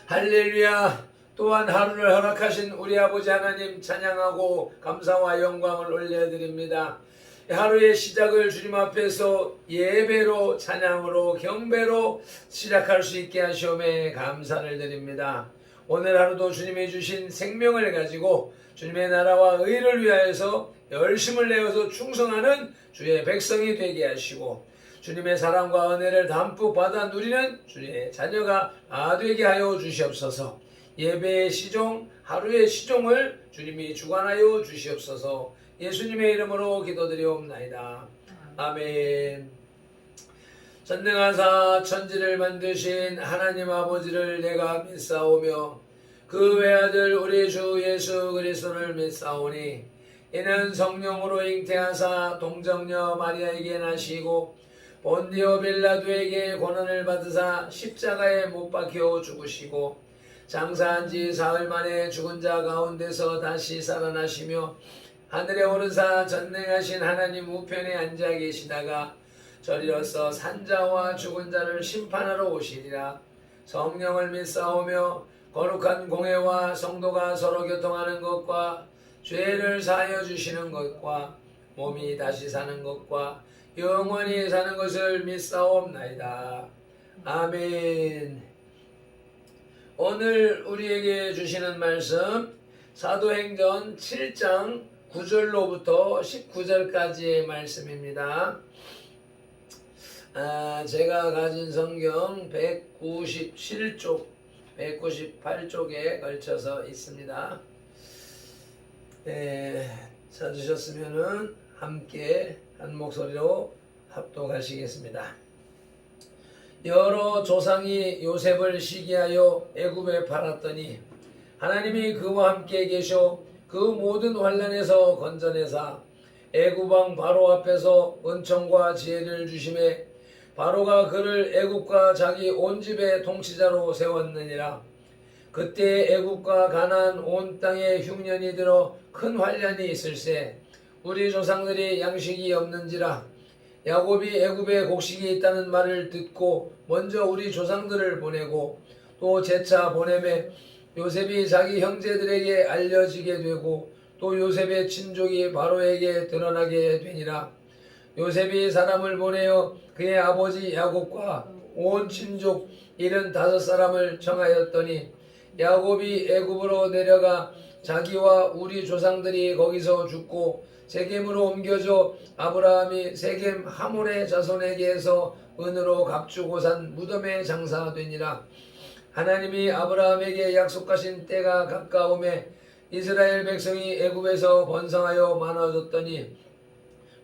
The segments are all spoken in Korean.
할렐루야. 또한 하루를 허락하신 우리 아버지 하나님 찬양하고 감사와 영광을 올려드립니다. 하루의 시작을 주님 앞에서 예배로 찬양으로 경배로 시작할 수 있게 하시오매 감사를 드립니다. 오늘 하루도 주님이 주신 생명을 가지고 주님의 나라와 의를 위하여서 열심을 내어서 충성하는 주의 백성이 되게 하시고 주님의 사랑과 은혜를 담뿍 받아 누리는 주의 자녀가 되게 하여 주시옵소서. 예배의 시종, 하루의 시종을 주님이 주관하여 주시옵소서. 예수님의 이름으로 기도드리옵나이다. 아멘. 전능하사 천지를 만드신 하나님 아버지를 내가 믿사오며 그 외아들 우리 주 예수 그리스도를 믿사오니 이는 성령으로 잉태하사 동정녀 마리아에게 나시고 본디오 빌라도에게 고난을 받으사 십자가에 못 박혀 죽으시고 장사한 지 사흘 만에 죽은 자 가운데서 다시 살아나시며 하늘에 오르사 전능하신 하나님 우편에 앉아 계시다가 저리로서 산자와 죽은 자를 심판하러 오시리라. 성령을 믿사오며 거룩한 공회와 성도가 서로 교통하는 것과 죄를 사하여 주시는 것과 몸이 다시 사는 것과 영원히 사는 것을 믿사옵나이다. 아멘. 오늘 우리에게 주시는 말씀 사도행전 7장 9절로부터 19절까지의 말씀입니다. 제가 가진 성경 197쪽, 198쪽에 걸쳐서 있습니다. 찾으셨으면 함께 한 목소리로 합독하시겠습니다. 여러 조상이 요셉을 시기하여 애굽에 팔았더니 하나님이 그와 함께 계셔 그 모든 환난에서 건져내사 애굽 왕 바로 앞에서 은총과 지혜를 주심에 바로가 그를 애굽과 자기 온 집의 통치자로 세웠느니라. 그때 애굽과 가나안 온 땅에 흉년이 들어 큰 환난이 있을세 우리 조상들이 양식이 없는지라. 야곱이 애굽에 곡식이 있다는 말을 듣고 먼저 우리 조상들을 보내고 또 재차 보내매 요셉이 자기 형제들에게 알려지게 되고 또 요셉의 친족이 바로에게 드러나게 되니라. 요셉이 사람을 보내어 그의 아버지 야곱과 온 친족 75사람을 청하였더니 야곱이 애굽으로 내려가 자기와 우리 조상들이 거기서 죽고 세겜으로 옮겨져 아브라함이 세겜 하몰의 자손에게서 은으로 값주고 산 무덤에 장사되니라. 하나님이 아브라함에게 약속하신 때가 가까움에 이스라엘 백성이 애굽에서 번성하여 많아졌더니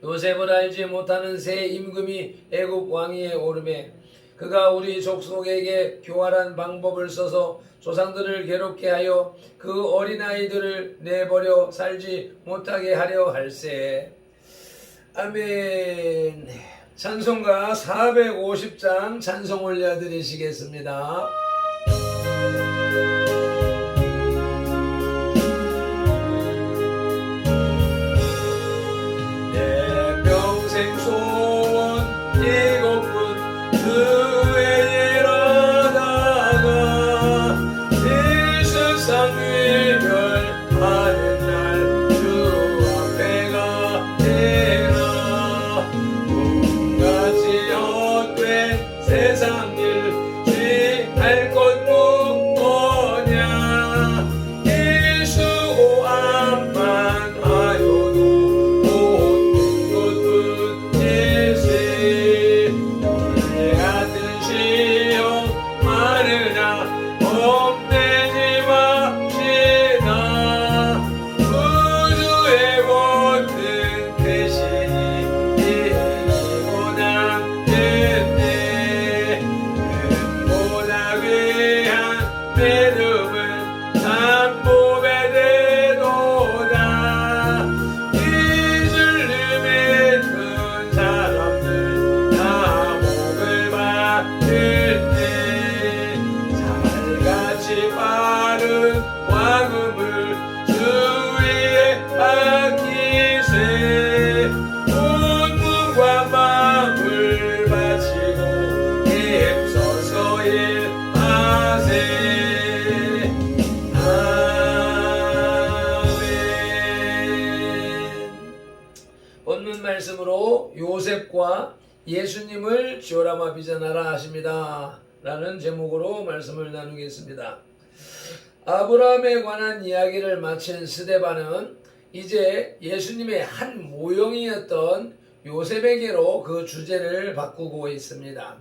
요셉을 알지 못하는 새 임금이 애굽 왕위에 오르매 그가 우리 족속에게 교활한 방법을 써서 조상들을 괴롭게 하여 그 어린아이들을 내버려 살지 못하게 하려 할세. 아멘. 찬송가 450장 찬송 올려드리시겠습니다. 내 평생 소원 일곱뿐 그 외에 일어나가 일수상 일별하는 날 주 앞에 가리라. 꿈같이 헛된 세상 일 취할 것 뭐냐 일수고 암만 하여도 못된 것뿐 일세. 내 같은 시험 마르나 험내지 맙시다. 우주의 모든 대신이 이기고 남겠네. 보다 귀한 믿음은 산법에 되도다. 이슬림의 큰 사람들 다 복을 받을 때 살같이 빠른 왕음을 주위에 아끼세. 온 몸과 마음을 바치고 힘써서 일하세. 예수님을 지오라마 비전하라 하십니다. 라는 제목으로 말씀을 나누겠습니다. 아브라함에 관한 이야기를 마친 스데반은 이제 예수님의 한 모형이었던 요셉에게로 그 주제를 바꾸고 있습니다.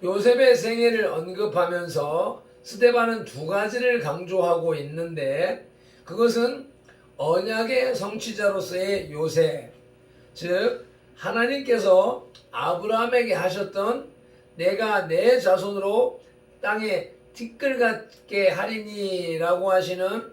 요셉의 생애를 언급하면서 스데반은 두 가지를 강조하고 있는데, 그것은 언약의 성취자로서의 요셉, 즉 하나님께서 아브라함에게 하셨던 내가 내 자손으로 땅에 티끌 같게 하리니 라고 하시는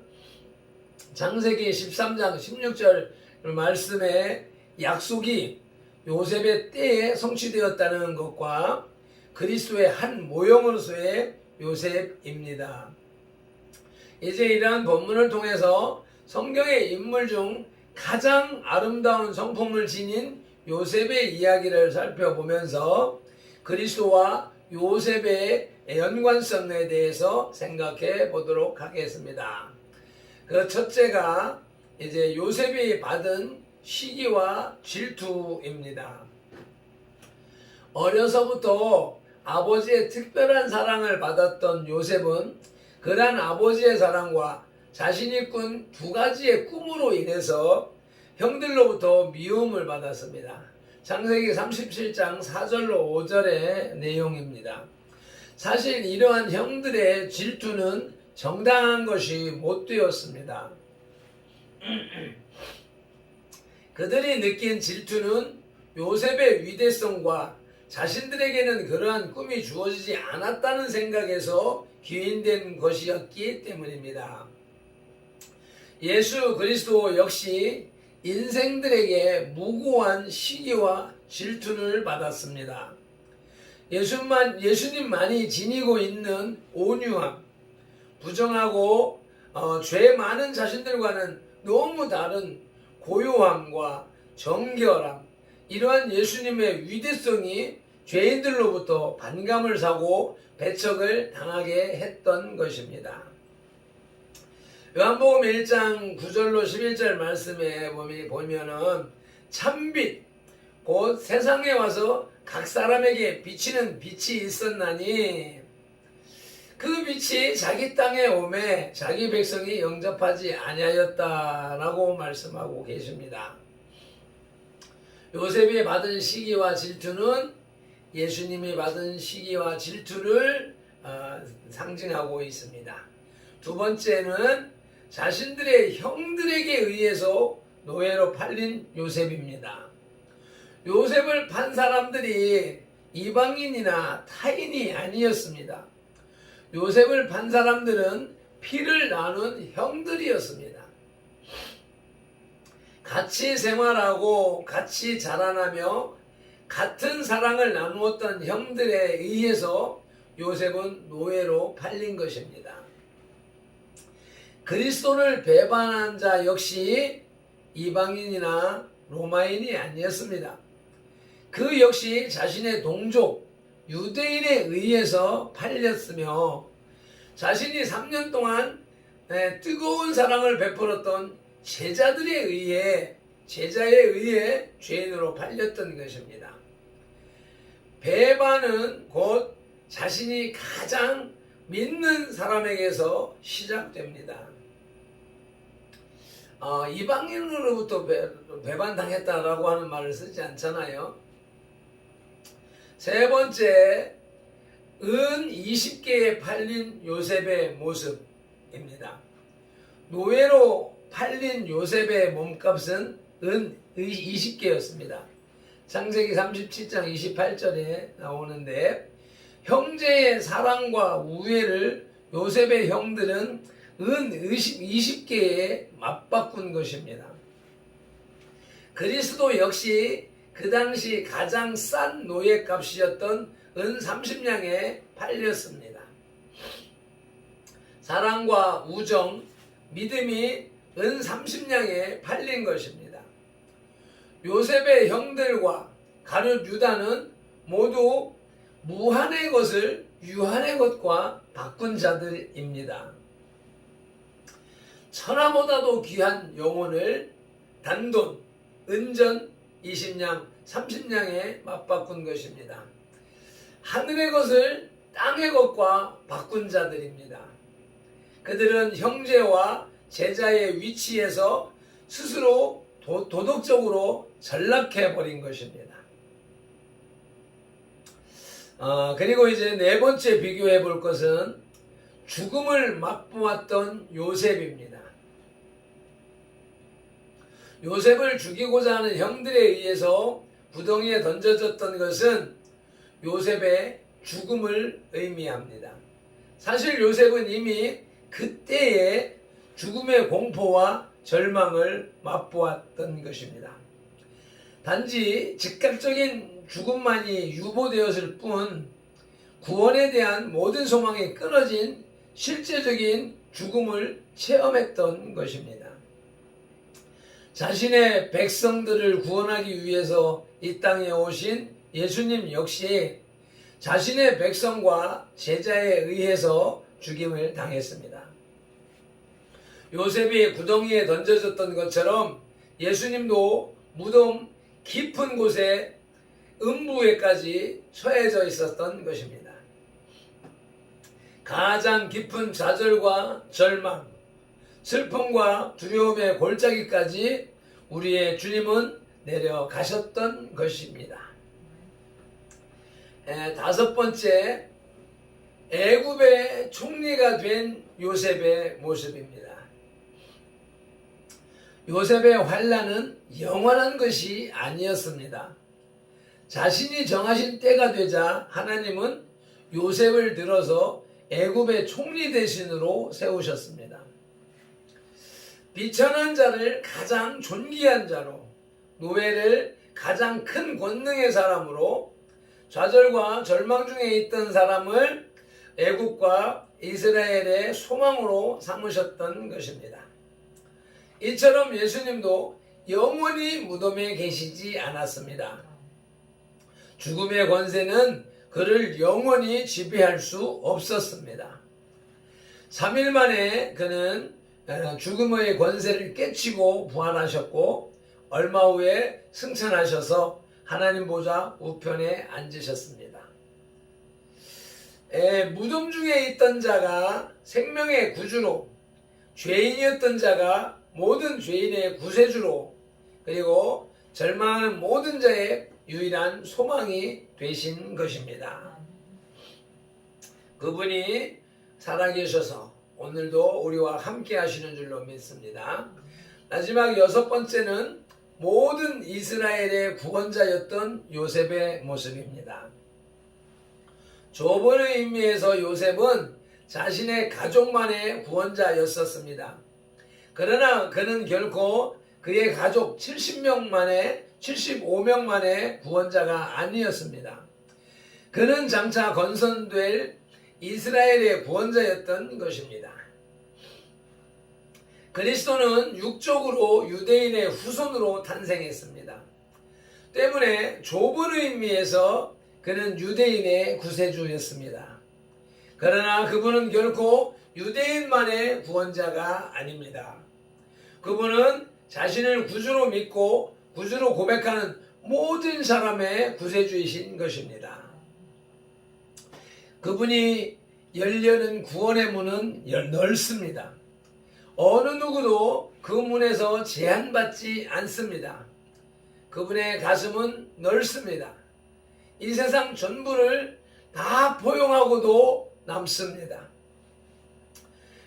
창세기 13장 16절 말씀의 약속이 요셉의 때에 성취되었다는 것과 그리스도의 한 모형으로서의 요셉입니다. 이제 이러한 본문을 통해서 성경의 인물 중 가장 아름다운 성품을 지닌 요셉의 이야기를 살펴보면서 그리스도와 요셉의 연관성에 대해서 생각해 보도록 하겠습니다. 그 첫째가 이제 요셉이 받은 시기와 질투입니다. 어려서부터 아버지의 특별한 사랑을 받았던 요셉은 그러한 아버지의 사랑과 자신이 꾼 두 가지의 꿈으로 인해서 형들로부터 미움을 받았습니다. 창세기 37장 4절로 5절의 내용입니다. 사실 이러한 형들의 질투는 정당한 것이 못 되었습니다. 그들이 느낀 질투는 요셉의 위대성과 자신들에게는 그러한 꿈이 주어지지 않았다는 생각에서 기인된 것이었기 때문입니다. 예수 그리스도 역시 인생들에게 무고한 시기와 질투를 받았습니다. 예수님만이 지니고 있는 온유함, 부정하고 죄 많은 자신들과는 너무 다른 고요함과 정결함, 이러한 예수님의 위대성이 죄인들로부터 반감을 사고 배척을 당하게 했던 것입니다. 요한복음 1장 9절로 11절 말씀에 보면은 참빛 곧 세상에 와서 각 사람에게 비치는 빛이 있었나니 그 빛이 자기 땅에 오매 자기 백성이 영접하지 아니하였다라고 말씀하고 계십니다. 요셉이 받은 시기와 질투는 예수님이 받은 시기와 질투를 상징하고 있습니다. 두 번째는 자신들의 형들에게 의해서 노예로 팔린 요셉입니다. 요셉을 판 사람들이 이방인이나 타인이 아니었습니다. 요셉을 판 사람들은 피를 나눈 형들이었습니다. 같이 생활하고 같이 자라나며 같은 사랑을 나누었던 형들에 의해서 요셉은 노예로 팔린 것입니다. 그리스도를 배반한 자 역시 이방인이나 로마인이 아니었습니다. 그 역시 자신의 동족 유대인에 의해서 팔렸으며 자신이 3년 동안 뜨거운 사랑을 베풀었던 제자에 의해 죄인으로 팔렸던 것입니다. 배반은 곧 자신이 가장 믿는 사람에게서 시작됩니다. 이방인으로부터 배반당했다라고 하는 말을 쓰지 않잖아요. 세 번째, 은 20개에 팔린 요셉의 모습입니다. 노예로 팔린 요셉의 몸값은 은 20개였습니다. 창세기 37장 28절에 나오는데 형제의 사랑과 우애를 요셉의 형들은 은 20개에 맞바꾼 것입니다. 그리스도 역시 그 당시 가장 싼 노예값이었던 은 30냥에 팔렸습니다. 사랑과 우정, 믿음이 은 30냥에 팔린 것입니다. 요셉의 형들과 가룟 유다는 모두 무한의 것을 유한의 것과 바꾼 자들입니다. 천하보다도 귀한 영혼을 단돈, 은전 20냥 30냥에 맞바꾼 것입니다. 하늘의 것을 땅의 것과 바꾼 자들입니다. 그들은 형제와 제자의 위치에서 스스로 도덕적으로 전락해버린 것입니다. 그리고 이제 네 번째 비교해 볼 것은 죽음을 맛보았던 요셉입니다. 요셉을 죽이고자 하는 형들에 의해서 구덩이에 던져졌던 것은 요셉의 죽음을 의미합니다. 사실 요셉은 이미 그때의 죽음의 공포와 절망을 맛보았던 것입니다. 단지 즉각적인 죽음만이 유보되었을 뿐 구원에 대한 모든 소망이 끊어진 실제적인 죽음을 체험했던 것입니다. 자신의 백성들을 구원하기 위해서 이 땅에 오신 예수님 역시 자신의 백성과 제자에 의해서 죽임을 당했습니다. 요셉이 구덩이에 던져졌던 것처럼 예수님도 무덤 깊은 곳에 음부에까지 처해져 있었던 것입니다. 가장 깊은 좌절과 절망, 슬픔과 두려움의 골짜기까지 우리의 주님은 내려가셨던 것입니다. 다섯 번째, 애굽의 총리가 된 요셉의 모습입니다. 요셉의 환난은 영원한 것이 아니었습니다. 자신이 정하신 때가 되자 하나님은 요셉을 들어서 애굽의 총리 대신으로 세우셨습니다. 비천한 자를 가장 존귀한 자로, 노예를 가장 큰 권능의 사람으로, 좌절과 절망 중에 있던 사람을 애굽과 이스라엘의 소망으로 삼으셨던 것입니다. 이처럼 예수님도 영원히 무덤에 계시지 않았습니다. 죽음의 권세는 그를 영원히 지배할 수 없었습니다. 3일 만에 그는 죽음의 권세를 깨치고 부활하셨고 얼마 후에 승천하셔서 하나님 보좌 우편에 앉으셨습니다. 무덤 중에 있던 자가 생명의 구주로, 죄인이었던 자가 모든 죄인의 구세주로, 그리고 절망하는 모든 자의 유일한 소망이 되신 것입니다. 그분이 살아계셔서 오늘도 우리와 함께 하시는 줄로 믿습니다. 마지막 여섯 번째는 모든 이스라엘의 구원자였던 요셉의 모습입니다. 좁은 의미에서 요셉은 자신의 가족만의 구원자였었습니다. 그러나 그는 결코 그의 가족 75명 만의 구원자가 아니었습니다. 그는 장차 건선될 이스라엘의 구원자였던 것입니다. 그리스도는 육적으로 유대인의 후손으로 탄생했습니다. 때문에 좁은 의미에서 그는 유대인의 구세주였습니다. 그러나 그분은 결코 유대인만의 구원자가 아닙니다. 그분은 자신을 구주로 믿고 구주로 고백하는 모든 사람의 구세주이신 것입니다. 그분이 열려는 구원의 문은 넓습니다. 어느 누구도 그 문에서 제한받지 않습니다. 그분의 가슴은 넓습니다. 이 세상 전부를 다 포용하고도 남습니다.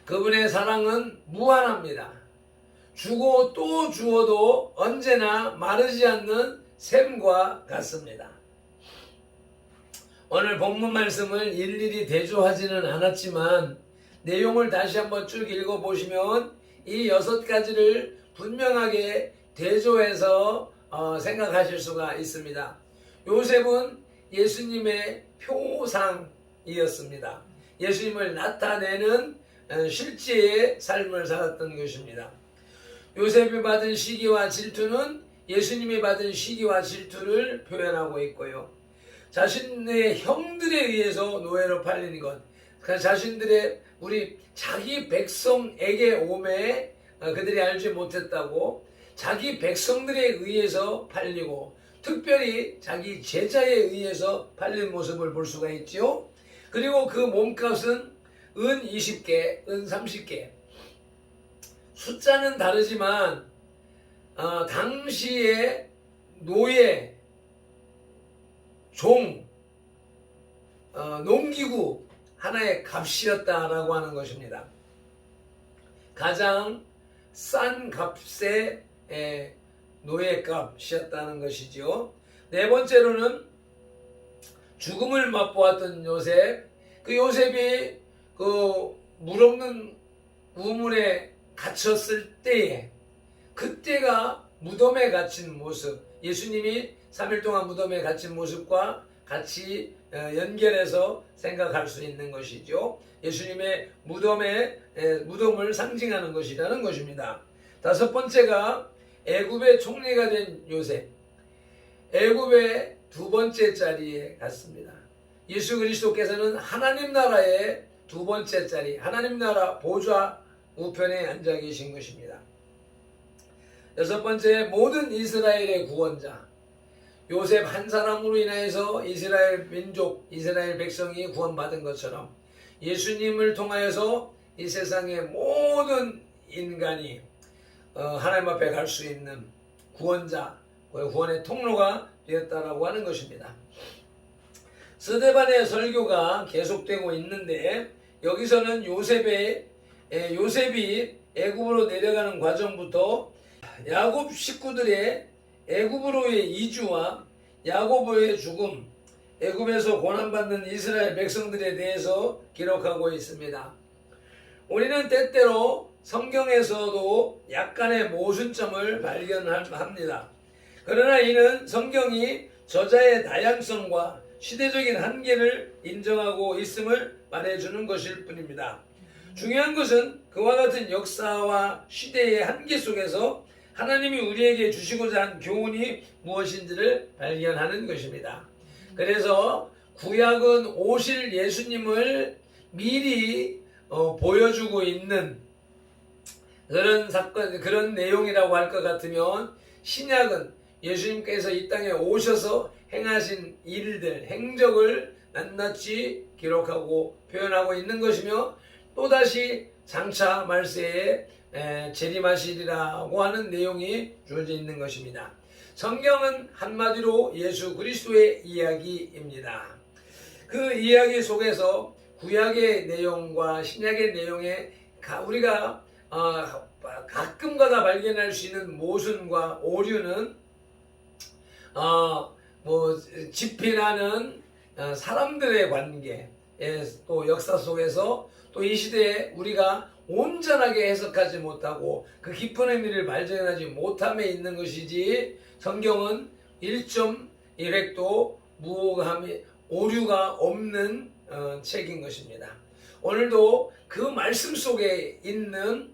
그분의 사랑은 무한합니다. 주고 또 주어도 언제나 마르지 않는 샘과 같습니다. 오늘 본문 말씀을 일일이 대조하지는 않았지만 내용을 다시 한번 쭉 읽어보시면 이 6가지를 분명하게 대조해서 생각하실 수가 있습니다. 요셉은 예수님의 표상이었습니다. 예수님을 나타내는 실제의 삶을 살았던 것입니다. 요셉이 받은 시기와 질투는 예수님이 받은 시기와 질투를 표현하고 있고요. 자신의 형들에 의해서 노예로 팔린 것, 자신들의 자기 백성에게 오매 그들이 알지 못했다고 자기 백성들에 의해서 팔리고 특별히 자기 제자에 의해서 팔린 모습을 볼 수가 있지요. 그리고 그 몸값은 은 20개, 은 30개. 숫자는 다르지만 당시에 노예, 종, 농기구 하나의 값이었다라고 하는 것입니다. 가장 싼 값의 노예값이었다는 것이죠. 네 번째로는 죽음을 맛보았던 요셉. 그 요셉이 그 물 없는 우물에 갇혔을 때에 그때가 무덤에 갇힌 모습, 예수님이 3일 동안 무덤에 갇힌 모습과 같이 연결해서 생각할 수 있는 것이죠. 예수님의 무덤을 상징하는 것이라는 것입니다. 다섯 번째가 애굽의 총리가 된 요셉. 애굽의 두 번째 자리에 갔습니다. 예수 그리스도께서는 하나님 나라의 두 번째 자리, 하나님 나라 보좌 우편에 앉아 계신 것입니다. 여섯 번째, 모든 이스라엘의 구원자. 요셉 한 사람으로 인하여서 이스라엘 민족, 이스라엘 백성이 구원받은 것처럼 예수님을 통하여서 이 세상의 모든 인간이 하나님 앞에 갈 수 있는 구원자, 구원의 통로가 되었다라고 하는 것입니다. 스데반의 설교가 계속되고 있는데 여기서는 요셉이 애굽으로 내려가는 과정부터 야곱 식구들의 애굽으로의 이주와 야고보의 죽음, 애굽에서 고난받는 이스라엘 백성들에 대해서 기록하고 있습니다. 우리는 때때로 성경에서도 약간의 모순점을 발견합니다. 그러나 이는 성경이 저자의 다양성과 시대적인 한계를 인정하고 있음을 말해주는 것일 뿐입니다. 중요한 것은 그와 같은 역사와 시대의 한계 속에서 하나님이 우리에게 주시고자 한 교훈이 무엇인지를 발견하는 것입니다. 그래서 구약은 오실 예수님을 미리 보여주고 있는 그런 사건, 그런 내용이라고 할 것 같으면 신약은 예수님께서 이 땅에 오셔서 행하신 일들, 행적을 낱낱이 기록하고 표현하고 있는 것이며 또다시 장차 말세에 재림하시리라고 하는 내용이 주어져 있는 것입니다. 성경은 한마디로 예수 그리스도의 이야기입니다. 그 이야기 속에서 구약의 내용과 신약의 내용에 우리가 가끔가다 발견할 수 있는 모순과 오류는 집필하는 사람들의 관계, 또 역사 속에서 또 이 시대에 우리가 온전하게 해석하지 못하고 그 깊은 의미를 발견하지 못함에 있는 것이지 성경은 1.1획도 오류가 없는 책인 것입니다. 오늘도 그 말씀 속에 있는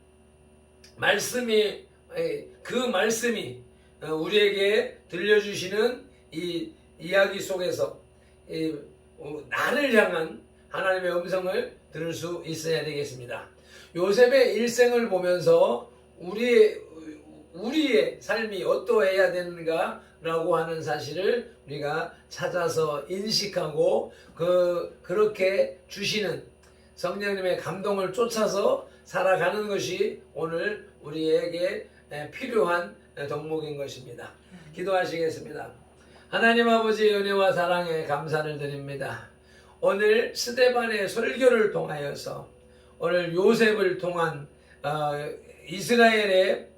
그 말씀이 우리에게 들려주시는 이 이야기 속에서 나를 향한 하나님의 음성을 들을 수 있어야 되겠습니다. 요셉의 일생을 보면서 우리의 삶이 어떠해야 되는가라고 하는 사실을 우리가 찾아서 인식하고 그렇게 주시는 성령님의 감동을 쫓아서 살아가는 것이 오늘 우리에게 필요한 덕목인 것입니다. 기도하시겠습니다. 하나님 아버지의 은혜와 사랑에 감사를 드립니다. 오늘 스데반의 설교를 통하여서 오늘 요셉을 통한 이스라엘에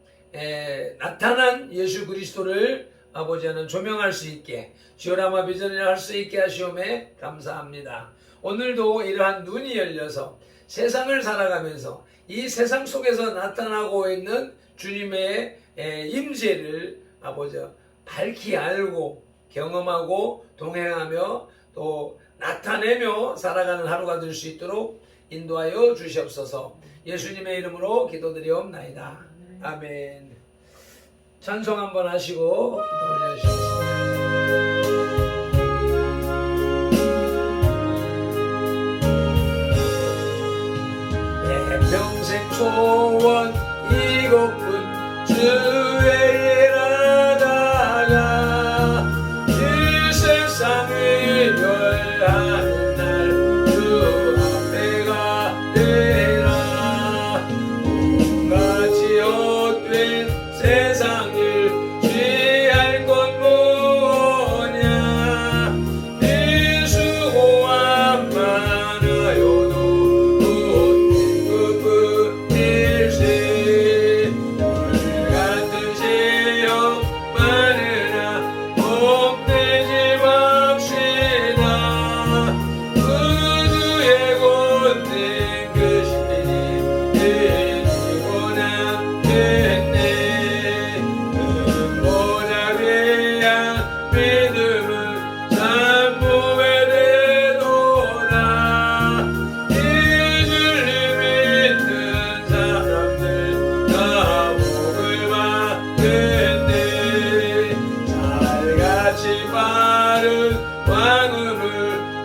나타난 예수 그리스도를 아버지 하나님 조명할 수 있게 지오라마 비전을 할 수 있게 하시오매 감사합니다. 오늘도 이러한 눈이 열려서 세상을 살아가면서 이 세상 속에서 나타나고 있는 주님의 임재를 아버지 밝히 알고 경험하고 동행하며 또 나타내며 살아가는 하루가 될 수 있도록 인도하여 주시옵소서. 예수님의 이름으로 기도드리옵나이다. 아멘. 찬송 한번 하시고 기도 올려주시겠습니다. 내 평생 소원 이것뿐 주의 일 하다가 같이 빠른 왕음을